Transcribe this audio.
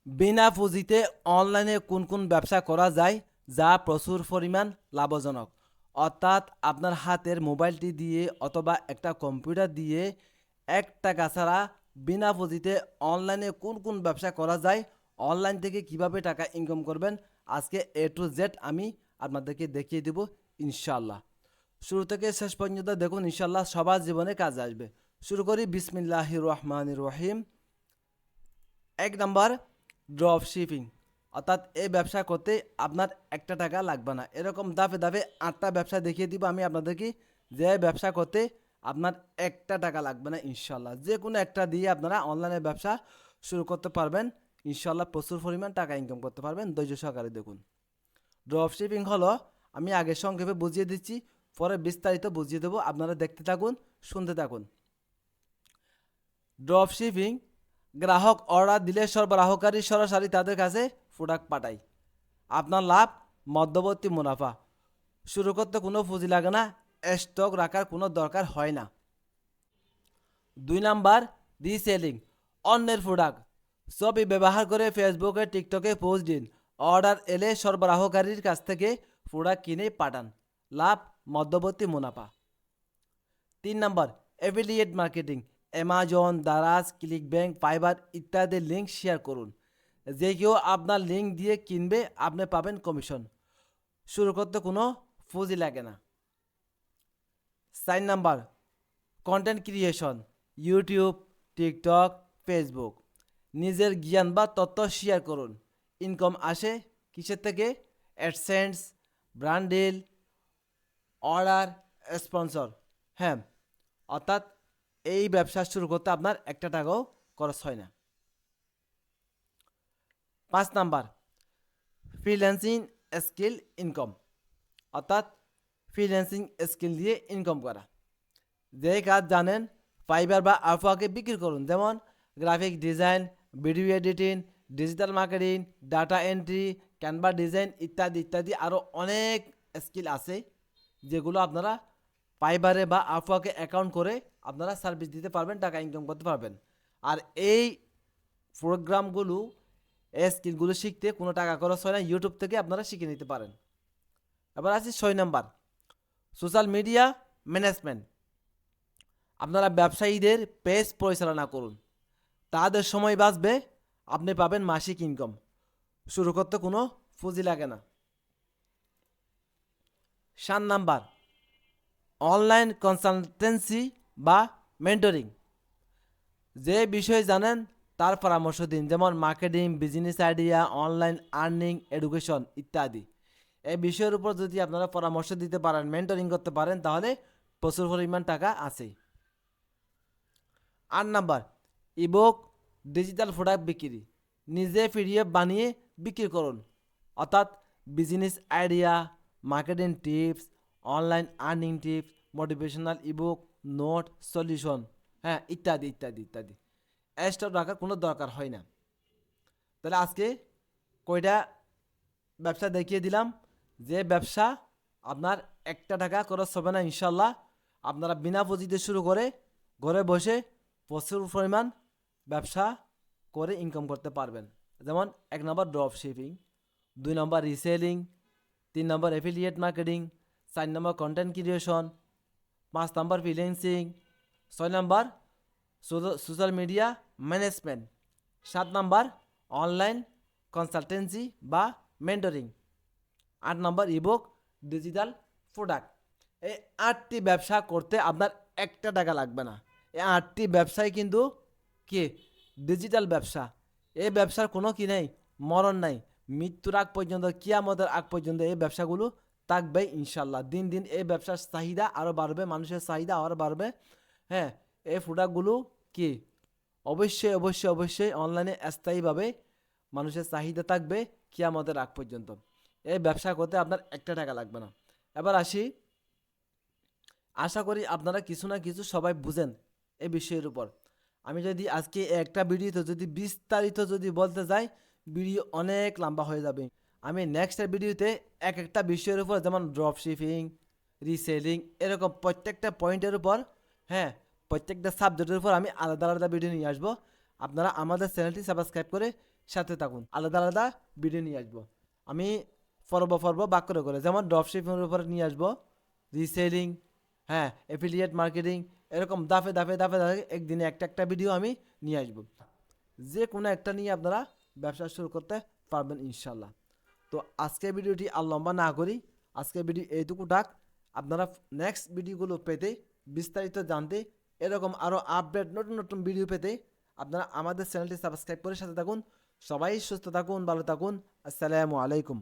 বিনা পুঁজিতে অনলাইনে কোন কোন ব্যবসা করা যায় যা প্রচুর পরিমাণ লাভজনক। অর্থাৎ আপনার হাতের মোবাইলটি দিয়ে অথবা একটা কম্পিউটার দিয়ে 1 টাকা ছাড়া বিনা পুঁজিতে অনলাইনে কোন কোন ব্যবসা করা যায়, অনলাইন থেকে কিভাবে টাকা ইনকাম করবেন, আজকে A to Z আমি আপনাদেরকে দেখিয়ে দেব ইনশাল্লাহ। শুরু থেকে শেষ পর্যন্ত দেখুন, ইনশাল্লাহ সবার জীবনে কাজে আসবে। শুরু করি বিসমিল্লাহির রহমানির রহিম। 1 নম্বর, ড্রপ শিপিং। অর্থাৎ এই ব্যবসা করতে আপনার 1 টাকা লাগবে না। এরকম ধাপে ধাপে 8টা ব্যবসা দেখিয়ে দিব আমি আপনাদেরকে, যে ব্যবসা করতে আপনার 1 টাকা লাগবে না ইনশাল্লাহ। যে কোনো একটা দিয়ে আপনারা অনলাইনে ব্যবসা শুরু করতে পারবেন ইনশাল্লাহ, প্রচুর পরিমাণ টাকা ইনকাম করতে পারবেন। ধৈর্য সহকারে দেখুন। ড্রপ শিপিং হলো, আমি আগে সংক্ষেপে বুঝিয়ে দিচ্ছি, পরে বিস্তারিত বুঝিয়ে দেবো, আপনারা দেখতে থাকুন, শুনতে থাকুন। ড্রপ শিপিং, গ্রাহক অর্ডার দিলে সরবরাহকারী সরাসরি তাদের কাছে প্রোডাক্ট পাঠায়। আপনার লাভ, মধ্যবর্তী মুনাফা। শুরু করতে কোনো পুঁজি লাগে না, স্টক রাখার কোনো দরকার হয় না। 2 নাম্বার, রিসেলিং। অন্যের প্রোডাক্ট ছবি ব্যবহার করে ফেসবুকে টিকটকে পোস্ট দিন, অর্ডার এলে সরবরাহকারীর কাছ থেকে প্রোডাক্ট কিনে পাঠান। লাভ, মধ্যবর্তী মুনাফা। 3 number, affiliate marketing. Amazon, Daraz, click bank, fibre ইত্যাদি লিঙ্ক শেয়ার করুন। যে কেউ আপনার লিঙ্ক দিয়ে কিনবে, আপনি পাবেন কমিশন। শুরু করতে কোনো পুঁজি লাগে না। 4 number, content creation. YouTube, TikTok, Facebook. নিজের জ্ঞান বা তথ্য শেয়ার করুন। ইনকাম আসে কিসের থেকে? AdSense, brand, order, sponsor. হ্যাঁ, অর্থাৎ এই ব্যবসা শুরু করতে আপনার 1 টাকাও খরচ হয় না। 5 নাম্বার, ফ্রিল্যান্সিং স্কিল ইনকাম। অর্থাৎ ফ্রিল্যান্সিং স্কিল দিয়ে ইনকাম করা। যে কাজ জানেন, ফাইবার বা আপওয়ার্কে বিক্রি করুন। যেমন graphic design, video editing, digital marketing, data entry, Canva design ইত্যাদি ইত্যাদি। আরও অনেক স্কিল আছে যেগুলো আপনারা ফাইবারে বা আপওয়ার্কে অ্যাকাউন্ট করে আপনারা সার্ভিস দিতে পারবেন, টাকা ইনকাম করতে পারবেন। আর এই প্রোগ্রামগুলো, এই স্কিলগুলো শিখতে কোনো টাকা খরচ হয় না, ইউটিউব থেকে আপনারা শিখে নিতে পারেন। এবার আছে 6 নাম্বার, সোশ্যাল মিডিয়া ম্যানেজমেন্ট। আপনারা ব্যবসায়ীদের পেজ পরিচালনা করুন, তাদের সময় বাঁচবে, আপনি পাবেন মাসিক ইনকাম। শুরু করতে কোনো পুঁজি লাগে না। 7 নাম্বার, অনলাইন কনসালটেন্সি বা মেন্টরিং। যে বিষয়ে জানেন তার পরামর্শ দিন, যেমন marketing, business idea, online earning, education ইত্যাদি। এই বিষয়ের উপর যদি আপনারা পরামর্শ দিতে পারেন, মেন্টরিং করতে পারেন, তাহলে প্রচুর পরিমাণ টাকা আছে। 8 নাম্বার, ইবুক, ডিজিটাল প্রোডাক্ট বিক্রি। নিজে পিডিএফ বানিয়ে বিক্রি করুন। অর্থাৎ business idea, marketing tips, online earning tips, motivational ebook, note, solution, হ্যাঁ ইত্যাদি ইত্যাদি ইত্যাদি। স্টক রাখার কোনো দরকার হয় না। তাহলে আজকে কয়টা ব্যবসা দেখিয়ে দিলাম, যে ব্যবসা আপনার 1 টাকা খরচ হবে না ইনশাল্লাহ। আপনারা বিনা পুঁজিতে শুরু করে ঘরে বসে প্রচুর পরিমাণ ব্যবসা করে ইনকাম করতে পারবেন। যেমন 1 নম্বর ড্রপ শিপিং, 2 নম্বর রিসেলিং, 3 নম্বর অ্যাফিলিয়েট মার্কেটিং, 4 নম্বর কন্টেন্ট ক্রিয়েশন, 5 নম্বর ফ্রিল্যান্সিং, 6 নম্বর সোশ্যাল মিডিয়া ম্যানেজমেন্ট, 7 নম্বর অনলাইন কনসালটেন্সি বা মেন্টরিং, 8 নম্বর ইবুক, ডিজিটাল প্রোডাক্ট। এই 8টি ব্যবসা করতে আপনার 1 টাকা লাগবে না। এই 8টি ব্যবসায় কিন্তু কি ডিজিটাল ব্যবসা। এই ব্যবসার কোনো কি নেই, মরণ নাই। মৃত্যুর আগ পর্যন্ত, কিয়ামতের আগ পর্যন্ত এই ব্যবসাগুলো থাকবে ইনশাল্লাহ। দিন দিন এই ব্যবসার চাহিদা আরও বাড়বে, মানুষের চাহিদা আরও বাড়বে। হ্যাঁ, এই প্রোডাক্টগুলো কি অবশ্যই অবশ্যই অবশ্যই অনলাইনে স্থায়ীভাবে মানুষের চাহিদা থাকবে কিয়ামতের আগ পর্যন্ত। এই ব্যবসা করতে আপনার 1 টাকা লাগবে না। এবার আসি, আশা করি আপনারা কিছু না কিছু সবাই বুঝেন এই বিষয়ের উপর। আমি যদি আজকে একটা ভিডিওতে যদি বিস্তারিত যদি বলতে যাই, ভিডিও অনেক লম্বা হয়ে যাবে। আমি নেক্সটের ভিডিওতে একটা বিষয়ের উপর, যেমন ড্রপ শিপিং, রিসেলিং, এরকম প্রত্যেকটা পয়েন্টের উপর, হ্যাঁ প্রত্যেকটা সাবজেক্টের উপর আমি আলাদা আলাদা ভিডিও নিয়ে আসবো। আপনারা আমাদের চ্যানেলটি সাবস্ক্রাইব করে সাথে থাকুন, আলাদা আলাদা ভিডিও নিয়ে আসবো আমি পর্ব বাক করে, যেমন ড্রপশিপিংয়ের উপরে নিয়ে আসবো, রিসেলিং, হ্যাঁ, এফিলিয়েট মার্কেটিং, এরকম দাফে একদিনে একটা ভিডিও আমি নিয়ে আসবো। যে কোনো একটা নিয়ে আপনারা ব্যবসা শুরু করতে পারবেন ইনশাল্লাহ। তো আজকের ভিডিওটি আর লম্বা না করি, আজকের ভিডিও এইটুকু থাক। আপনারা নেক্সট ভিডিওগুলো পেতে, বিস্তারিত জানতে, এরকম আরও আপডেট নতুন নতুন ভিডিও পেতে আপনারা আমাদের চ্যানেলটি সাবস্ক্রাইব করে সাথে থাকুন। সবাই সুস্থ থাকুন, ভালো থাকুন। আসসালামু আলাইকুম।